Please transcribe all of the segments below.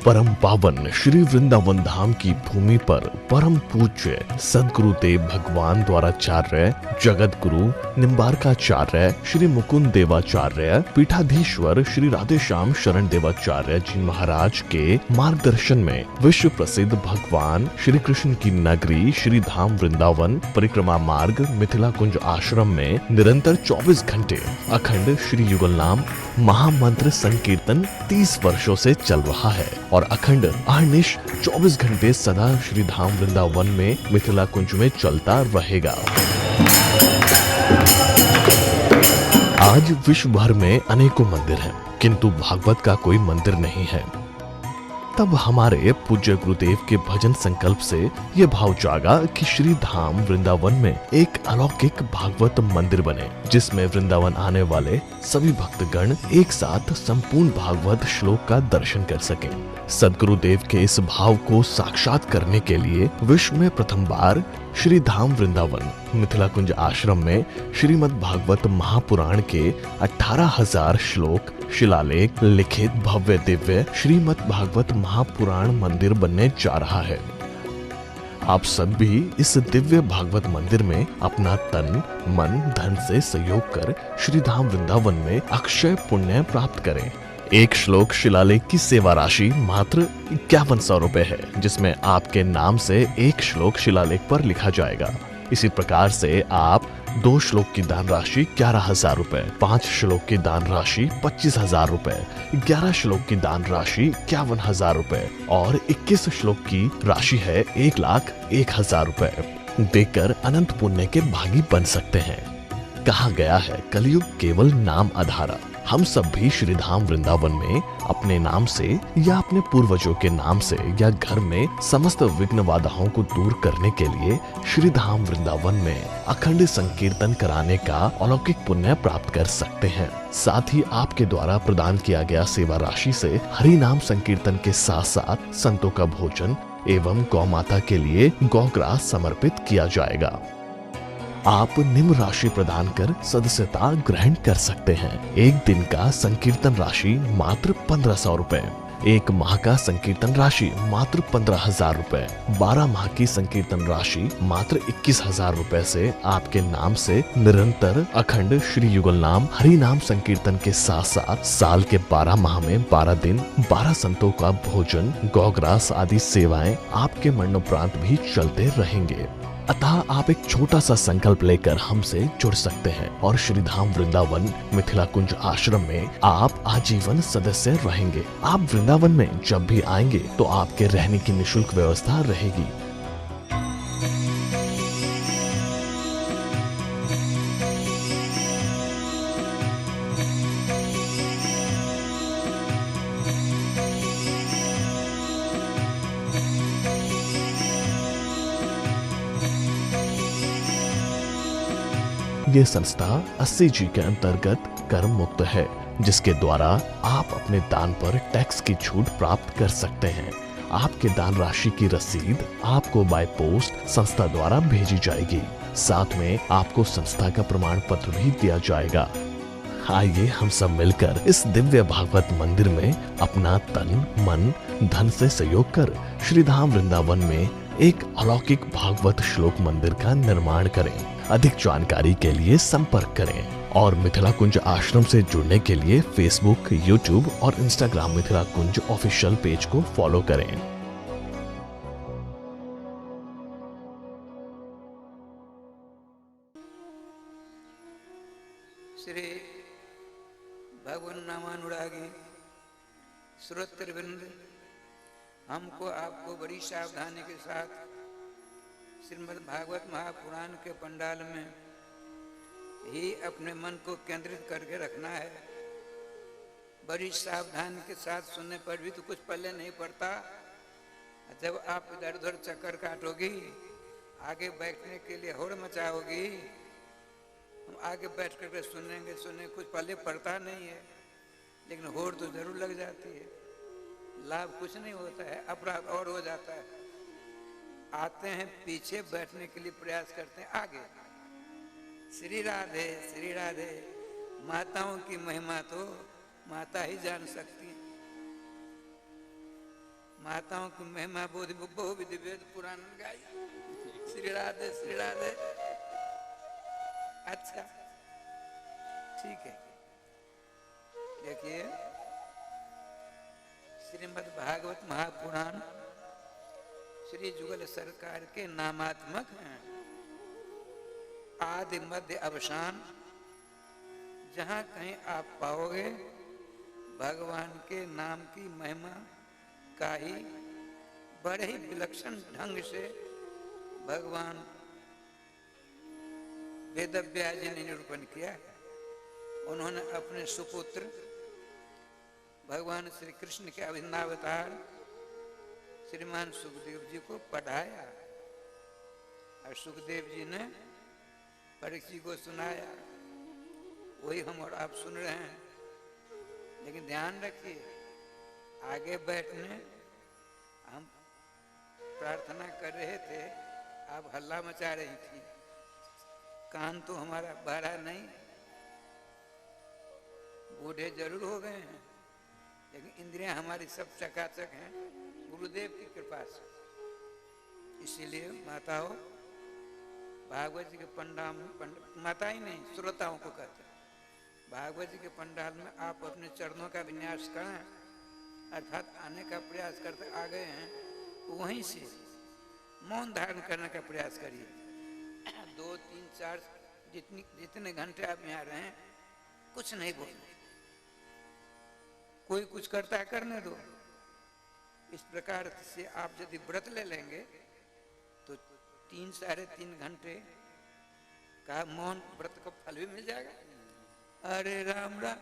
परम पावन श्री वृंदावन धाम की भूमि पर परम पूज्य सदगुरुदेव भगवान द्वाराचार्य जगत गुरु निम्बारकाचार्य श्री मुकुंद देवाचार्य पीठाधीश्वर श्री राधेश्याम शरण देवाचार्य जी महाराज के मार्गदर्शन में विश्व प्रसिद्ध भगवान श्री कृष्ण की नगरी श्री धाम वृंदावन परिक्रमा मार्ग मिथिला कुंज आश्रम में निरंतर 24 घंटे अखंड श्री युगल नाम महामंत्र संकीर्तन 30 वर्षों से चल रहा है और अखंड अहर्निश 24 घंटे सदा श्री धाम वृंदावन में मिथिला कुंज में चलता रहेगा। आज विश्व भर में अनेकों मंदिर हैं, किंतु भागवत का कोई मंदिर नहीं है। तब हमारे पूज्य गुरुदेव के भजन संकल्प से ये भाव जागा कि श्री धाम वृंदावन में एक अलौकिक भागवत मंदिर बने, जिसमें वृंदावन आने वाले सभी भक्तगण एक साथ संपूर्ण भागवत श्लोक का दर्शन कर सकें। सदगुरुदेव के इस भाव को साक्षात करने के लिए विश्व में प्रथम बार श्री धाम वृंदावन मिथिला कुंज आश्रम में श्रीमद् भागवत महापुराण के 18,000 श्लोक शिलालेख लिखित भव्य दिव्य श्रीमद् भागवत महापुराण मंदिर बनने जा रहा है। आप सब भी इस दिव्य भागवत मंदिर में अपना तन मन धन से सहयोग कर श्री धाम वृंदावन में अक्षय पुण्य प्राप्त करें। एक श्लोक शिलालेख की सेवा राशि मात्र 5100 रुपए है, जिसमें आपके नाम से एक श्लोक शिलालेख पर लिखा जाएगा। इसी प्रकार से आप 2 श्लोक की दान राशि 11,000 रुपए, 5 श्लोक की दान राशि 25,000 रुपए, 11 श्लोक की दान राशि 51,000 रुपए और 21 श्लोक की राशि है 1,01,000 रुपए देकर अनंत पुण्य के भागी बन सकते हैं। कहा गया है कलयुग केवल नाम आधारा। हम सब भी श्री धाम वृंदावन में अपने नाम से या अपने पूर्वजों के नाम से या घर में समस्त विघ्न बाधाओं को दूर करने के लिए श्री धाम वृंदावन में अखंड संकीर्तन कराने का अलौकिक पुण्य प्राप्त कर सकते हैं। साथ ही आपके द्वारा प्रदान किया गया सेवा राशि से हरि नाम संकीर्तन के साथ साथ संतों का भोजन एवं गौ माता के लिए गौग्रास समर्पित किया जाएगा। आप निम्न राशि प्रदान कर सदस्यता ग्रहण कर सकते हैं। एक दिन का संकीर्तन राशि मात्र 1,500 रुपए, एक माह का संकीर्तन राशि मात्र 15,000 रुपए, 12 माह की संकीर्तन राशि मात्र 21,000 रुपए से आपके नाम से निरंतर अखंड श्री युगल नाम हरि नाम संकीर्तन के साथ साथ साल के 12 माह में 12 दिन 12 संतों का भोजन गौग्रास आदि सेवाएं आपके मरणोपरांत भी चलते रहेंगे। अतः आप एक छोटा सा संकल्प लेकर हमसे जुड़ सकते हैं और श्री धाम वृंदावन मिथिला कुंज आश्रम में आप आजीवन सदस्य रहेंगे। आप वृंदावन में जब भी आएंगे तो आपके रहने की निःशुल्क व्यवस्था रहेगी। ये संस्था 80 जी के अंतर्गत कर मुक्त है, जिसके द्वारा आप अपने दान पर टैक्स की छूट प्राप्त कर सकते हैं। आपके दान राशि की रसीद आपको बाय पोस्ट संस्था द्वारा भेजी जाएगी। साथ में आपको संस्था का प्रमाण पत्र भी दिया जाएगा। आइए हम सब मिलकर इस दिव्य भागवत मंदिर में अपना तन मन धन से सहयोग कर श्री धाम वृंदावन में एक अलौकिक भागवत श्लोक मंदिर का निर्माण करें। अधिक जानकारी के लिए संपर्क करें और मिथिला कुंज आश्रम से जुड़ने के लिए फेसबुक, यूट्यूब और इंस्टाग्राम मिथिला कुंज ऑफिशियल पेज को फॉलो करें। श्री भगवान नामानुरागी श्रोतृवृंद, हमको आपको बड़ी सावधानी के साथ श्रीमद् भागवत महापुराण के पंडाल में ही अपने मन को केंद्रित करके रखना है। बड़ी सावधानी के साथ सुनने पर भी तो कुछ पल्ले नहीं पड़ता। जब आप इधर उधर चक्कर काटोगी, आगे बैठने के लिए होड़ मचाओगी, हम आगे बैठ करके सुनेंगे कुछ पल्ले पड़ता नहीं है, लेकिन होड़ तो जरूर लग जाती है। लाभ कुछ नहीं होता है, अपराध और हो जाता है। आते हैं पीछे, बैठने के लिए प्रयास करते हैं आगे। श्री राधे श्री राधे। माताओं की महिमा तो माता ही जान सकती है। माताओं की महिमा बोधि बहु विधि वेद पुराण गाई। श्री राधे श्री राधे। अच्छा ठीक है, देखिए श्रीमद् भागवत महापुराण श्री जुगल सरकार के नामात्मक हैं। आदि मध्य अवसान जहाँ कहीं आप पाओगे भगवान के नाम की महिमा का ही बड़े ही विलक्षण ढंग से भगवान वेदव्यास जी ने निरूपण किया है। उन्होंने अपने सुपुत्र भगवान श्री कृष्ण के अभिन्नावतार श्रीमान सुखदेव जी को पढ़ाया और सुखदेव जी ने परीक्षित को सुनाया। वही हम और आप सुन रहे हैं। लेकिन ध्यान रखिए, आगे बैठने हम प्रार्थना कर रहे थे, आप हल्ला मचा रही थी। कान तो हमारा बड़ा नहीं, बूढ़े जरूर हो गए हैं, लेकिन इंद्रियां हमारी सब चकाचक हैं गुरुदेव की कृपा से। इसीलिए माताओं, भागवत जी के पंडाल में, माता ही नहीं श्रोताओं को कहते हैं, भागवत जी के पंडाल में आप अपने चरणों का विन्यास करें, अर्थात आने का प्रयास करते आ गए हैं, वहीं से मौन धारण करने का प्रयास करिए। 2, 3, 4 जितने घंटे आप यहाँ रहें, कुछ नहीं बोलना। कोई कुछ करता है करने दो। इस प्रकार से आप यदि व्रत ले लेंगे तो 3, 3.5 घंटे का मौन व्रत का फल भी मिल जाएगा। अरे राम राम,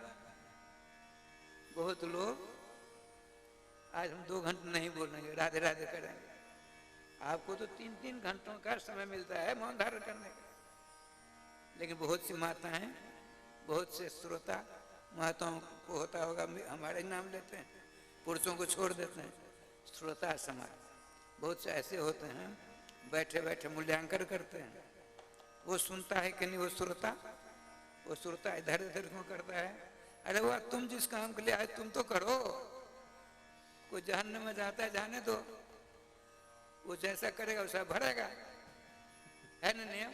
बहुत लोग आज हम 2 घंटे नहीं बोलेंगे, राधे राधे करेंगे। आपको तो 3-3 घंटों का समय मिलता है मौन धारण करने का। लेकिन बहुत सी माताएं, बहुत से श्रोता, माताओं को होता होगा हमारे नाम लेते हैं, पुरुषों को छोड़ देते हैं। श्रोता समाज बहुत से ऐसे होते हैं, बैठे बैठे मूल्यांकन करते हैं। वो सुनता है कि नहीं वो श्रोता इधर उधर क्यों करता है? अरे वाह, तुम जिस काम के लिए आए तुम तो करो। कोई जहन्नम में जाता है, जाने दो, वो जैसा करेगा वैसा भरेगा, है ना नियम?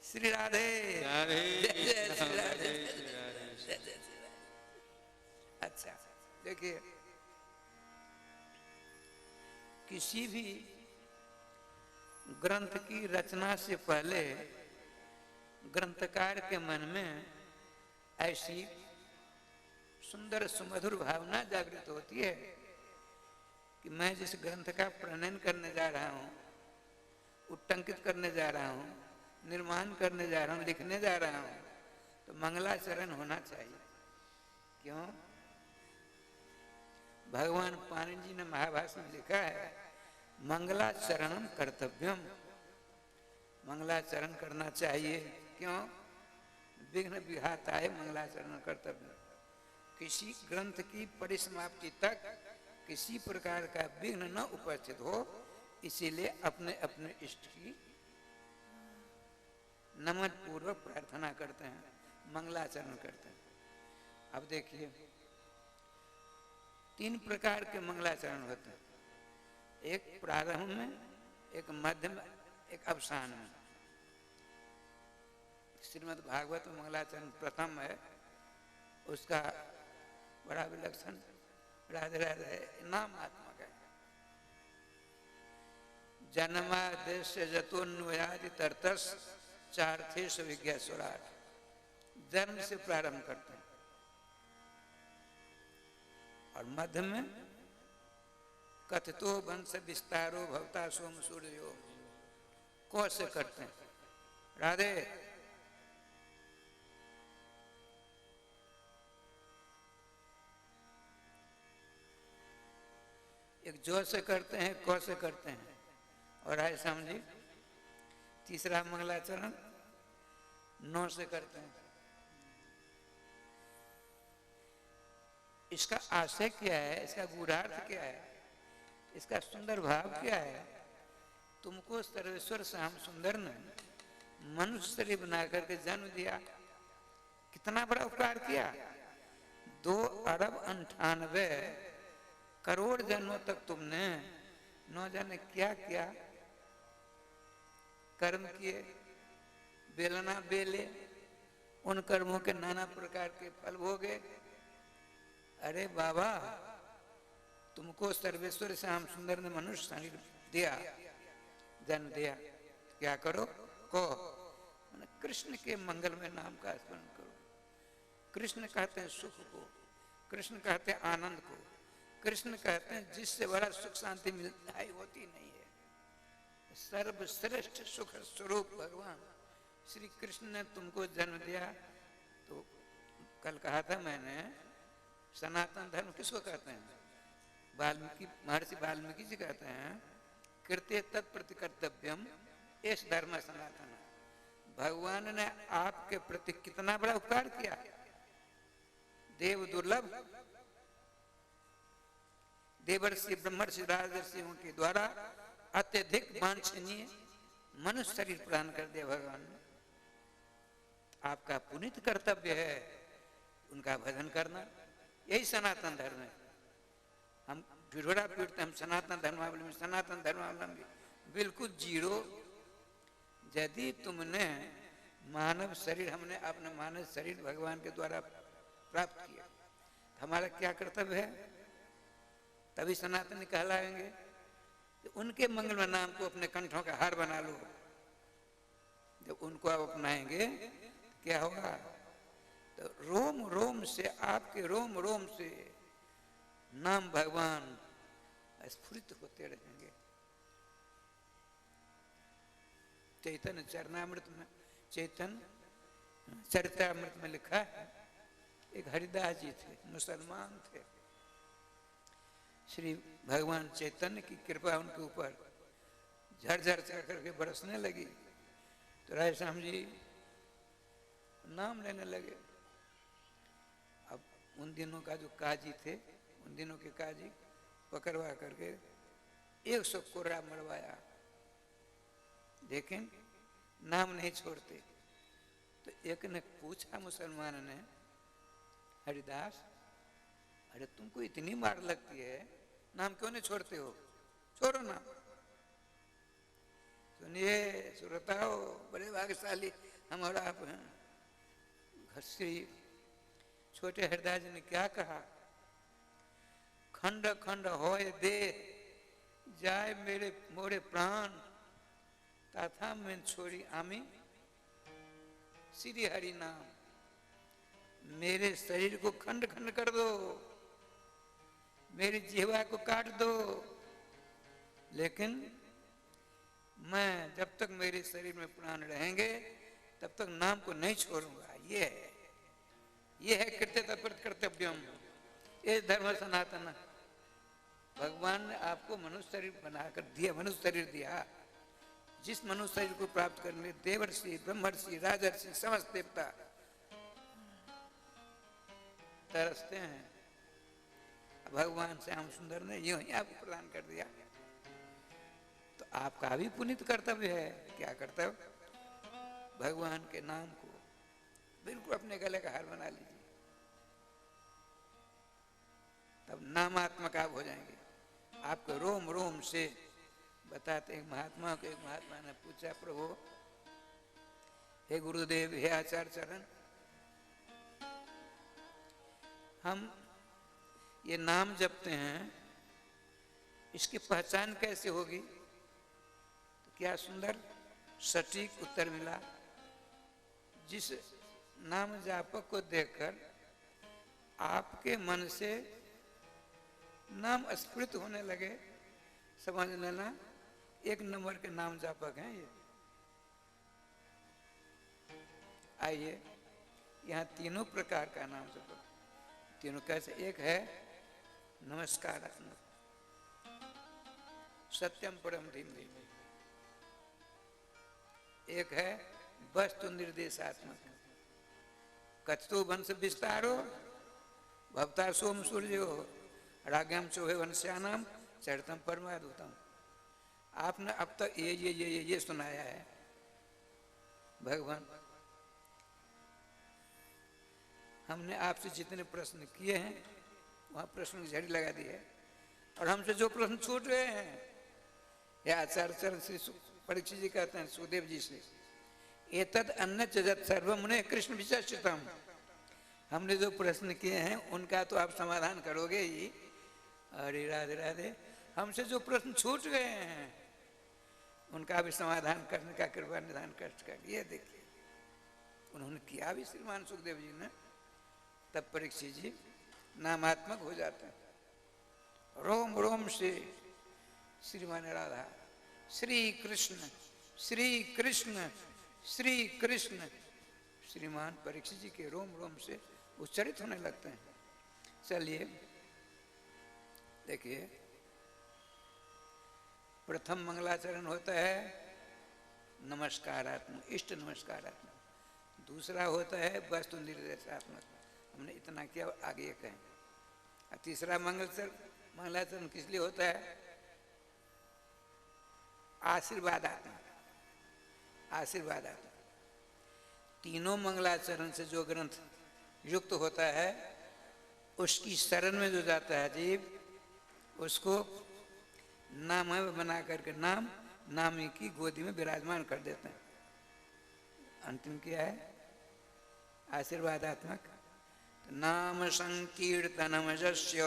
श्री राधे जय श्री राधे। अच्छा देखिए, किसी भी ग्रंथ की रचना से पहले ग्रंथकार के मन में ऐसी सुंदर सुमधुर भावना जागृत होती है कि मैं जिस ग्रंथ का प्रणयन करने जा रहा हूँ, उट्टंकित करने जा रहा हूँ, निर्माण करने जा रहा हूँ, लिखने जा रहा हूँ, तो मंगलाचरण होना चाहिए। क्यों? भगवान पाणिनि जी ने महाभाष्य में लिखा है, मंगलाचरणम कर्तव्यम, मंगलाचरण करना चाहिए। क्यों? विघ्न विघाताय मंगलाचरण कर्तव्य। किसी ग्रंथ की परिसमाप्ति तक किसी प्रकार का विघ्न न उपस्थित हो, इसीलिए अपने अपने इष्ट की नमन पूर्वक प्रार्थना करते हैं, मंगलाचरण करते हैं। अब देखिए, 3 प्रकार के मंगलाचरण होते हैं, एक प्रारंभ में, एक मध्य में, एक अवसान में। श्रीमद् भागवत मंगलाचरण प्रथम है, उसका बड़ा विलक्षण राधे राधे नामात्मक है। जन्मादेश जतोन्वयादि तरतस चार्थेश विज्ञा स्वराट, जन्म से प्रारंभ करते हैं। और मध्य में कथितो वंश विस्तारो भवता सोम सूर्यो, कौ से करते हैं। राधे एक जो से करते हैं, कौ से करते हैं। और आए समझी, तीसरा मंगलाचरण 9 से करते हैं। इसका आशय क्या है, इसका गूढ़ार्थ क्या है, इसका सुंदर भाव क्या है? तुमको सर्वेश्वर श्याम सुंदर ने मनुष्य शरीर बना करके जन्म दिया, कितना बड़ा उपकार किया। 2 अरब 98 करोड़ जन्मों तक तुमने न जाने क्या क्या कर्म किए, बेलना बेले, उन कर्मों के नाना प्रकार के फल भोगे। अरे बाबा, तुमको सर्वेश्वर श्याम सुंदर ने मनुष्य शरीर दिया, जन्म दिया, क्या करो? को कृष्ण के मंगल में नाम का स्मरण करो। कृष्ण कहते हैं सुख को, कृष्ण कहते हैं आनंद को, कृष्ण कहते हैं जिससे बड़ा सुख शांति मिलता है होती नहीं है। सर्वश्रेष्ठ सुख स्वरूप भगवान श्री कृष्ण ने तुमको जन्म दिया। तो कल कहा था मैंने, सनातन धर्म किसको कहते हैं? वाल्मीकि, महर्षि वाल्मीकि जी कहते हैं, कृत्य तत्प्रति कर्तव्यम एष धर्म सनातन। भगवान ने आपके प्रति कितना बड़ा उपकार किया। देव दुर्लभ, देवर्षि ब्रह्मर्षि राजर्षियों के द्वारा अत्यधिक वांछनीय मनुष्य शरीर प्रदान कर दिया भगवान ने। आपका पुनीत कर्तव्य है उनका भजन करना। यही सनातन धर्म है। हम ढिढोरा पीटते, हम सनातन धर्मावलंबी, सनातन धर्मावलंबी, बिल्कुल जीरो। यदि तुमने मानव शरीर, हमने अपना मानव शरीर भगवान के द्वारा प्राप्त किया, हमारा क्या कर्तव्य है? तभी सनातनी कहलाएंगे। तो उनके मंगल नाम को अपने कंठों का हार बना लो। जब उनको आप अपनाएंगे क्या होगा? तो रोम रोम से, आपके रोम रोम से नाम भगवान स्फुरित होते रहेंगे। चैतन्य चरणामृत में, चैतन्य चरितामृत में लिखा है, एक हरिदास जी थे, मुसलमान थे। श्री भगवान चैतन्य की कृपा उनके ऊपर झरझर चढ़ करके बरसने लगी। तो राय श्याम जी नाम लेने लगे। अब उन दिनों का जो काजी थे, उन दिनों के काजी पकड़वा करके 100 कोर्रा मरवाया, लेकिन नाम नहीं छोड़ते। तो एक ने पूछा मुसलमान ने, हरिदास, अरे तुमको इतनी मार लगती है, नाम क्यों नहीं छोड़ते हो? छोड़ो ना। सुनिए श्रोताओ, बड़े भाग्यशाली हमारा आप हैं। श्री छोटे हरिदास जी ने क्या कहा? खंड खंड होए दे जाए मेरे मोरे प्राण, तथा मैं छोड़ी आमी श्री हरि नाम। मेरे शरीर को खंड खंड कर दो, मेरी जीवा को काट दो, लेकिन मैं जब तक मेरे शरीर में प्राण रहेंगे तब तक नाम को नहीं छोड़ूंगा। ये है कृत्य तत्पर कर्तव्यम, ये धर्म सनातन। भगवान ने आपको मनुष्य शरीर बनाकर दिया, मनुष्य शरीर दिया। जिस मनुष्य शरीर को प्राप्त करने देवर्षि, ब्रह्मर्षि, राजर्षि, समस्त देवता तरसते हैं। भगवान श्याम सुंदर ने यूं ही आपको प्रदान कर दिया। तो आपका भी पुनीत कर्तव्य है। क्या कर्तव्य? भगवान के नाम को बिल्कुल अपने गले का हार बना लीजिए, तब नामात्मक आप हो जाएंगे। आपको रोम रोम से बताते हैं। महात्मा को, एक महात्मा ने पूछा, प्रभु हे गुरुदेव, हे आचार्य चरण, हम ये नाम जपते हैं, इसकी पहचान कैसे होगी? तो क्या सुंदर सटीक उत्तर मिला। जिस नाम जापक को देखकर आपके मन से नाम स्फुरित होने लगे, समझ लेना 1 नंबर के नाम जापक हैं ये। आइए, यहाँ तीनों प्रकार का नाम जापक, तीनों कैसे? एक है नमस्कार, सत्यम परम धीमहि। एक है वस्तु निर्देशात्मक, कथतो वंश विस्तारो भवता सोम सूर्यो राग्यम चोहे वंश्यानाम चरितम परमाद्भुतम। आपने अब तक ये सुनाया है। भगवान, हमने आपसे जितने प्रश्न किए हैं वहाँ प्रश्न की झड़ी लगा दी है। और हमसे जो प्रश्न छूट गए हैं, या आचार्य चरण श्री परीक्षित जी कहते हैं सुखदेव जी से, एतद अन्य जगत सर्वम ने कृष्ण विशेषतम, हमने जो प्रश्न किए हैं उनका तो आप समाधान करोगे ही। अरे राधे राधे, हमसे जो प्रश्न छूट गए हैं उनका भी समाधान करने का कृपा निधान कष्ट कर। ये देखिए उन्होंने किया भी श्रीमान सुखदेव जी ने। तब परीक्षित जी नामात्मक हो जाते हैं। रोम रोम से श्रीमान राधा, श्री कृष्ण श्री कृष्ण श्री कृष्ण, श्रीमान परीक्षित जी के रोम रोम से उच्चारित होने लगते हैं। चलिए देखिए, प्रथम मंगलाचरण होता है नमस्कारात्मक, इष्ट नमस्कारात्मक। दूसरा होता है वस्तु निर्देशात्मक, हमने इतना किया, आगे ये कहें। और तीसरा मंगलाचरण किस लिए होता है? आशीर्वादात्मक, आशीर्वादात्मक। तीनों मंगलाचरण से जो ग्रंथ युक्त होता है उसकी शरण में जो जाता है जीव, उसको नाम बना करके नामी की गोदी में विराजमान कर देते हैं। अंतिम क्या है? आशीर्वादात्मक। नाम संकीर्तनम यस्य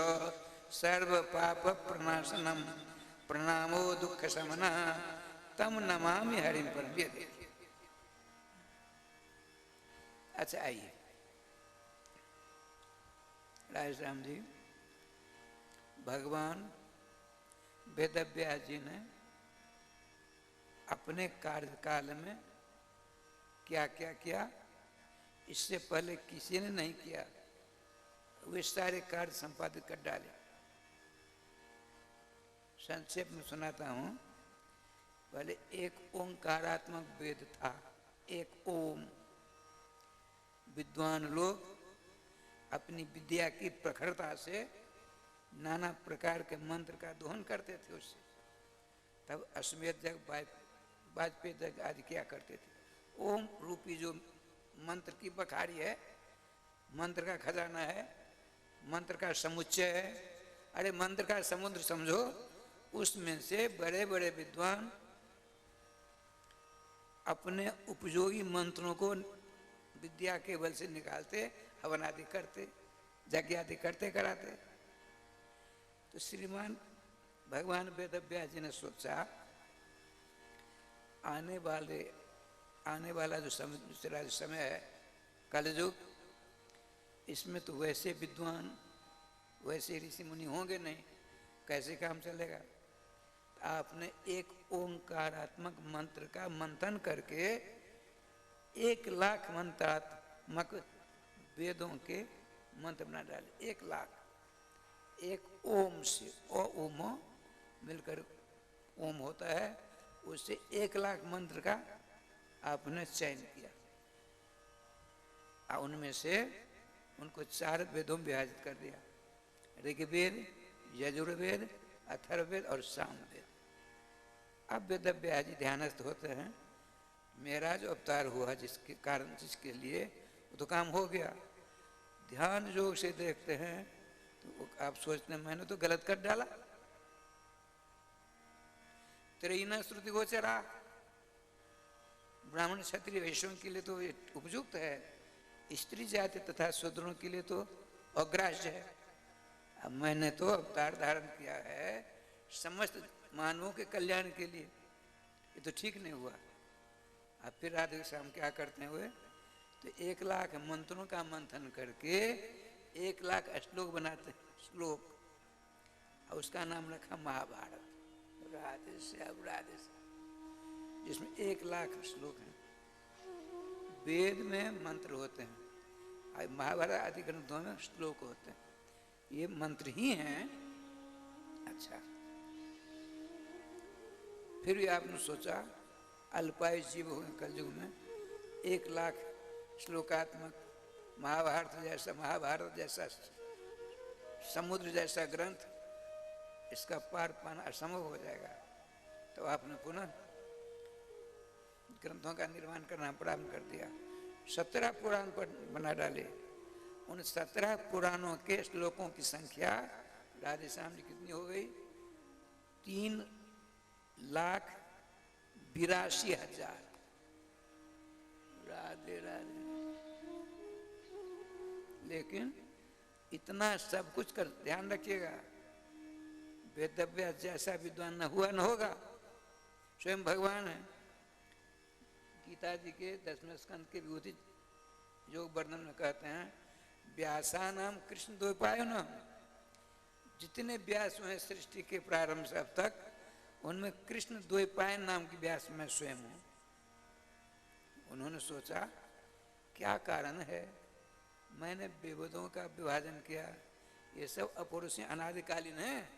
सर्व पाप प्रणाशनम प्रणामो दुख शमन तम नमामि हरिम परम। अच्छा आइए, राजराम जी, भगवान वेदव्यास जी ने अपने कार्यकाल में क्या क्या किया, इससे पहले किसी ने नहीं किया, वे सारे कार्य संपादित कर डाले। संक्षेप में सुनाता हूं। पहले एक ओंकारात्मक वेद था, एक ओम। विद्वान लोग अपनी विद्या की प्रखरता से नाना प्रकार के मंत्र का दोहन करते थे उससे। तब अश्वमेध जग, वाजपेयी जग आदि क्या करते थे। ओम रूपी जो मंत्र की बखारी है, मंत्र का खजाना है, मंत्र का समुच्चय है, अरे मंत्र का समुद्र समझो। उसमें से बड़े बड़े विद्वान अपने उपयोगी मंत्रों को विद्या के बल से निकालते, हवन आदि करते, यज्ञ आदि करते कराते। तो श्रीमान भगवान वेदव्यास जी ने सोचा आने वाला जो समय है कलयुग, इसमें तो वैसे विद्वान वैसे ऋषि मुनि होंगे नहीं, कैसे काम चलेगा। तो आपने एक ओंकारात्मक मंत्र का मंथन करके 1,00,000 मंत्रात्मक वेदों के मंत्र बना डाले। 1,00,000 एक ओम से, ओ ओम मिलकर ओम होता है, उससे 1,00,000 मंत्र का आपने चयन किया। और उनमें से उनको 4 वेदों में विभाजित कर दिया, ऋग्वेद, यजुर्वेद, अथर्ववेद और सामवेद। अब वेदव्यास जी ध्यानस्थ होते हैं, मेरा जो अवतार हुआ जिसके कारण, जिसके लिए, वो तो काम हो गया। ध्यान योग से देखते हैं तो आप सोचते हैं मैंने तो गलत कर डाला। त्रिना श्रुति गोचरा, ब्राह्मण क्षत्रिय वैश्यों के लिए तो उपयुक्त है, स्त्री जाति तथा शूद्रों के लिए तो अग्राह्य है। अब मैंने तो अवतार धारण किया है समस्त मानवों के कल्याण के लिए, ये तो ठीक नहीं हुआ। अब फिर राधे श्याम क्या करते हैं हुए, तो 1,00,000 मंत्रों का मंथन करके 1,00,000 श्लोक बनाते हैं, श्लोक, और उसका नाम रखा महाभारत। राधे श्याम राधे श्याम, जिसमें 1,00,000 श्लोक हैं। वेद में मंत्र होते हैं, महाभारत आदि ग्रंथों में श्लोक होते हैं, ये मंत्र ही हैं। अच्छा, फिर भी आपने सोचा अल्पायु जीव हो कलयुग में 1,00,000 श्लोकात्मक महाभारत जैसा समुद्र जैसा ग्रंथ, इसका पार पाना असंभव हो जाएगा। तो आपने पुनः ग्रंथों का निर्माण करना प्रारंभ कर दिया। 17 पुराण पर बना डाले। उन 17 पुराणों के श्लोकों की संख्या राधे श्याम जी कितनी हो गई? 3,82,000। राधे राधे। लेकिन इतना सब कुछ कर, ध्यान रखिएगा, वेदव्यास जैसा विद्वान न हुआ न होगा, स्वयं भगवान है। गीता जी के 10वें स्कंद के विभूति योग वर्णन में कहते हैं, व्यासा नाम कृष्ण द्वैपायन। जितने व्यास हुए सृष्टि के प्रारंभ से अब तक, उनमें कृष्ण द्वैपायन नाम की व्यास में स्वयं हूं। उन्होंने सोचा क्या कारण है, मैंने वेदों का विभाजन किया, ये सब अपौरुषीय अनादिकालीन है,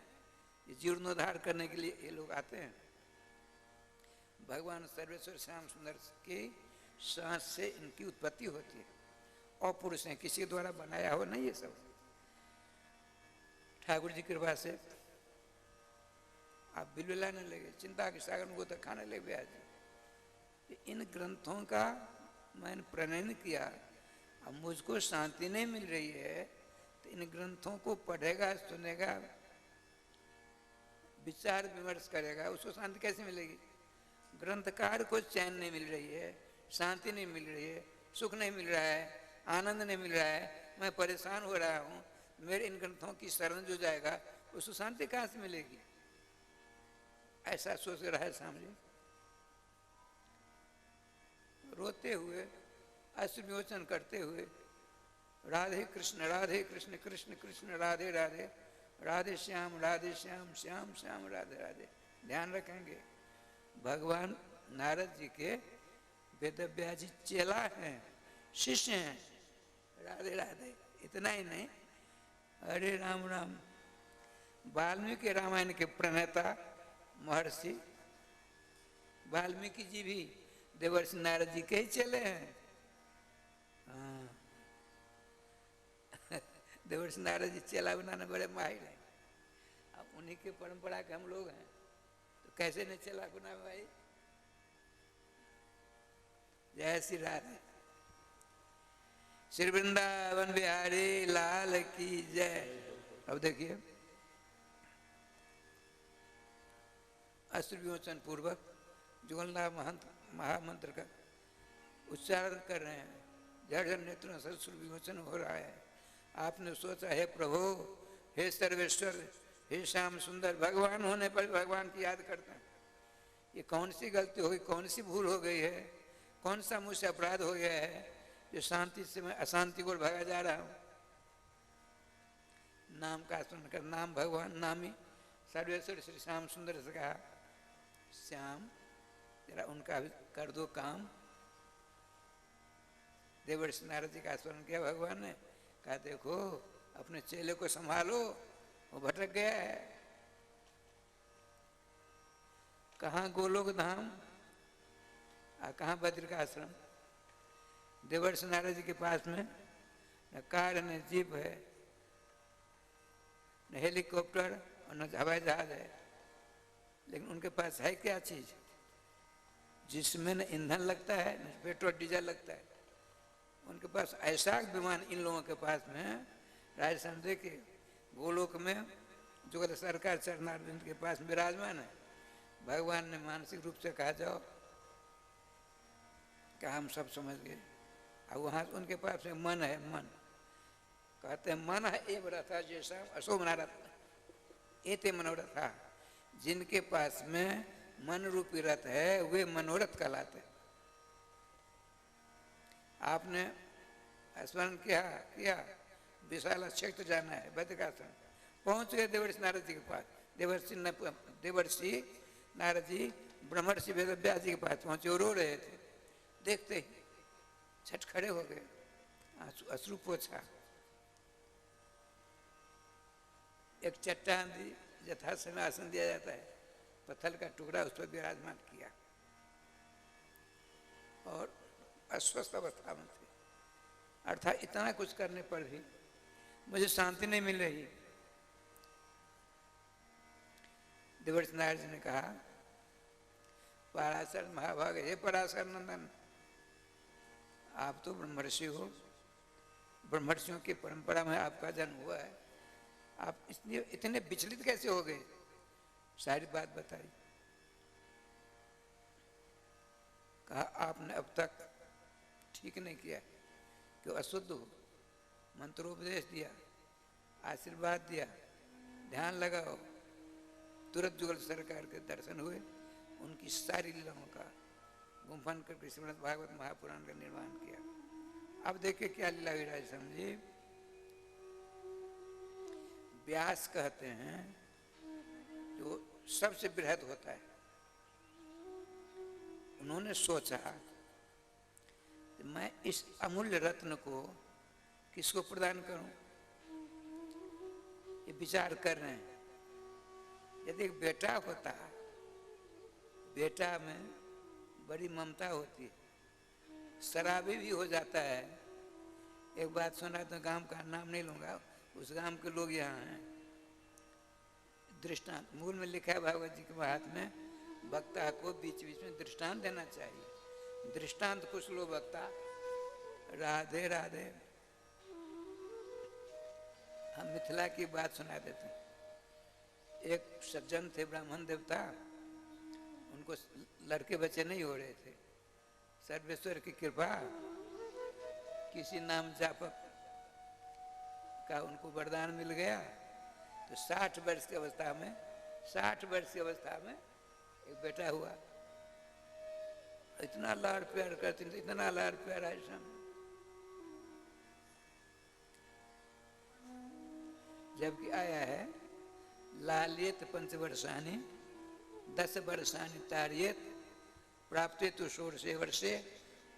ये जीर्णोद्धार करने के लिए ये लोग आते हैं। भगवान सर्वेश्वर श्याम सुंदर की सांस से इनकी उत्पत्ति होती है, और पुरुष हैं, किसी द्वारा बनाया हो नहीं, ये सब ठाकुर जी की कृपा से। आप बिल लाने लगे, चिंता के सागर को तो खाने लगे ब्याज। इन ग्रंथों का मैंने प्रणयन किया, अब मुझको शांति नहीं मिल रही है, तो इन ग्रंथों को पढ़ेगा, सुनेगा, विचार विमर्श करेगा, उसको शांति कैसे मिलेगी? ग्रंथकार को चैन नहीं मिल रही है, शांति नहीं मिल रही है, सुख नहीं मिल रहा है, आनंद नहीं मिल रहा है, मैं परेशान हो रहा हूँ, मेरे इन ग्रंथों की शरण जो जाएगा उसको शांति कहाँ से मिलेगी? ऐसा सोच रहा है सामने, रोते हुए, अश्रुविमोचन करते हुए, राधे कृष्ण कृष्ण कृष्ण राधे राधे, राधे श्याम श्याम श्याम राधे राधे। ध्यान रखेंगे, भगवान नारद जी के वेदव्यास जी चेला हैं, शिष्य हैं। राधे राधे। इतना ही नहीं, हरे राम राम। वाल्मीकि रामायण के प्रणेता महर्षि वाल्मीकि जी भी देवर्षि नारद जी के ही चले हैं। देवर्षि नारद जी चेला बनाने बड़े माहिर हैं। अब उन्हीं के परंपरा के हम लोग हैं, तो कैसे नहीं चेला बना भाई? जय श्री राधे। श्री वृंदावन बिहारी लाल की जय। अब देखिए, अश्रुविमोचन पूर्वक जुगलनाथ महंत महामंत्र का उच्चारण कर रहे हैं। जड़ नेत्रों से अश्रुविमोचन हो रहा है। आपने सोचा, हे प्रभु, हे सर्वेश्वर, हे श्याम सुंदर, भगवान होने पर भगवान की याद करते हैं। ये कौन सी गलती हो गई, कौन सी भूल हो गई है, कौन सा मुझसे अपराध हो गया है जो शांति से मैं अशांति को भगा जा रहा हूँ? नाम का स्मरण कर, नाम भगवान नामी सर्वेश्वर श्री श्याम सुंदर से कहा, श्याम जरा उनका भी कर दो काम। देवर्षि नारद जी का स्मरण किया भगवान ने, कहा देखो अपने चेले को संभालो, वो भटक गया है। कहाँ गोलोक धाम और कहाँ बद्र का आश्रम। देवर्षि नारद जी के पास में न कार न जीप है, न हेलीकॉप्टर और न हवाई जहाज है, लेकिन उनके पास है क्या चीज जिसमें न ईंधन लगता है न पेट्रोल डीजल लगता है। उनके पास ऐसा विमान इन लोगों के पास में राजस्थान के गोलोक में जो सरकार चरणारविंद के पास विराजमान है। भगवान ने मानसिक रूप से कहा जाओ, क्या हम सब समझ गए। अब वहाँ उनके पास में मन है, मन कहते हैं मन है एव रथा जैसा असो मनोरथ, एते मनोरथा। जिनके पास में मन रूपी रथ है वे मनोरथ कहलाते। आपने स्मरण किया विशाल क्षेत्र जाना है, बद्रिकाश्रम पहुंच गए देवर्षि नारद जी के पास। देवर्षि नारद जी ब्रह्मर्षि वेदव्यास जी के पास पहुंचे, वो रो रहे थे। देखते ही छट खड़े हो गए, अश्रु पोछा। एक चट्टान दी, यथा समय आसन दिया जाता है, पत्थर का टुकड़ा उस पर विराजमान किया और अस्वस्थ अवस्था में थे। अर्थात इतना कुछ करने पर भी मुझे शांति नहीं मिल रही। देवर्षि नारद जी ने कहा, पराशर महाभाग, हे पराशर नंदन, आप तो ब्रह्मर्षि हो, ब्रह्मर्षियों की परंपरा में आपका जन्म हुआ है, आप इसलिए इतने विचलित कैसे हो गए? सारी बात बताई। कहा आपने अब तक ठीक नहीं किया कि अशुद्ध हो, मंत्रोपदेश दिया, आशीर्वाद दिया, ध्यान लगाओ। तुरंत जुगल सरकार के दर्शन हुए, उनकी सारी लीलाओं का गुम्फन करके श्रीमद् भागवत महापुराण का निर्माण किया। अब देखिए क्या लीला हुई राज समझिए। व्यास कहते हैं जो सबसे बृहद होता है, उन्होंने सोचा कि मैं इस अमूल्य रत्न को किसको प्रदान करूं। ये विचार कर रहे हैं। यदि एक बेटा होता, बेटा में बड़ी ममता होती है, शराबी भी हो जाता है। एक बात सुना तो गांव का नाम नहीं लूंगा, उस गांव के लोग यहाँ हैं। दृष्टांत मूल में लिखा है भागवत जी के महात्म्य में, वक्ता को बीच बीच में दृष्टांत देना चाहिए। दृष्टांत कुछ लो वक्ता, राधे राधे। हम मिथिला की बात सुना देते हैं। एक सज्जन थे, ब्राह्मण देवता, उनको लड़के बच्चे नहीं हो रहे थे। सर्वेश्वर की कृपा, किसी नाम जापक का उनको वरदान मिल गया। तो 60 वर्ष की अवस्था में एक बेटा हुआ। इतना लाड़ प्यार करते थे, इतना लाड़ प्यार ऐसा। जबकि आया है लालियत पंचवर्षानि 10 वर्षानि तारियत प्राप्ते तो 16 वर्षे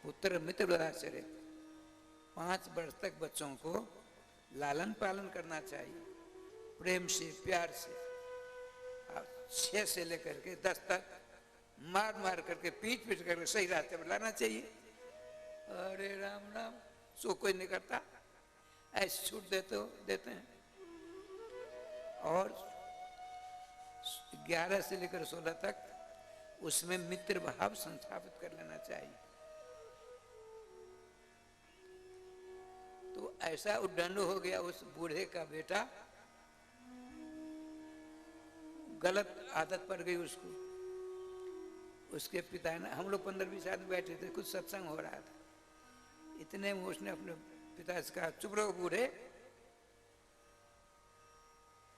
पुत्र मित्र वदाचरे। 5 वर्ष तक बच्चों को लालन पालन करना चाहिए, प्रेम से, प्यार से। 6 से लेकर के 10 तक मार मार करके, पीट पीट करके सही रास्ते पर लाना चाहिए। अरे राम राम, सो कोई नहीं करता, ऐसे छूट देते हैं। और 11 से लेकर 16 तक उसमें मित्र भाव संस्थापित कर लेना चाहिए। तो ऐसा उद्दंड हो गया उस बूढ़े का बेटा, गलत आदत पड़ गई उसको। उसके पिता ने, हम लोग 15-20 आदमी बैठे थे, कुछ सत्संग हो रहा था। इतने में उसने अपने पिता से कहा, चुप रहो बूढ़े,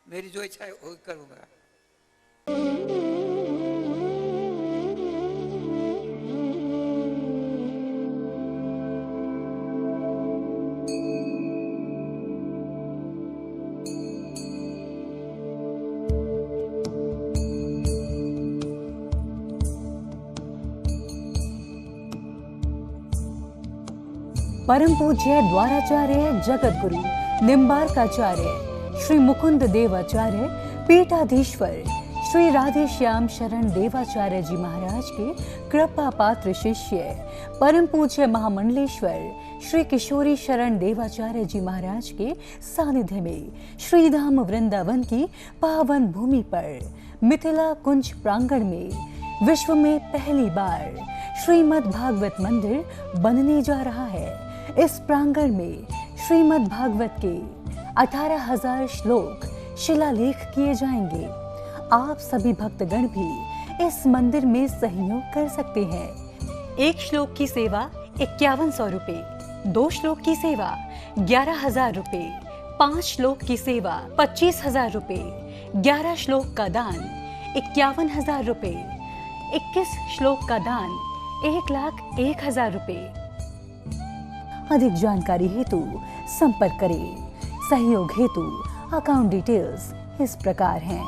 मेरी जो इच्छा है वो करूंगा। परम पूज्य द्वाराचार्य जगत गुरु निम्बार्काचार्य श्री मुकुंद देवाचार्य पीठाधीश्वर श्री राधे श्याम शरण देवाचार्य जी महाराज के कृपा पात्र शिष्य परम पूज्य महामंडलेश्वर श्री किशोरी शरण देवाचार्य जी महाराज के सानिध्य में श्रीधाम वृंदावन की पावन भूमि पर मिथिला कुंज प्रांगण में विश्व में पहली बार श्रीमद् भागवत मंदिर बनने जा रहा है। इस प्रांगण में श्रीमद् भागवत के 18,000 श्लोक शिलालेख किए जाएंगे। आप सभी भक्तगण भी इस मंदिर में सहयोग कर सकते हैं। 1 श्लोक की सेवा 5100 रुपए, 2 श्लोक की सेवा 11,000 रुपए, 5 श्लोक की सेवा 25,000 रुपए, 11 श्लोक का दान 51,000 रुपए, 21 श्लोक का दान 1,01,000 रुपए। अधिक जानकारी हेतु संपर्क करें। सहयोग हेतु अकाउंट डिटेल्स इस प्रकार हैं।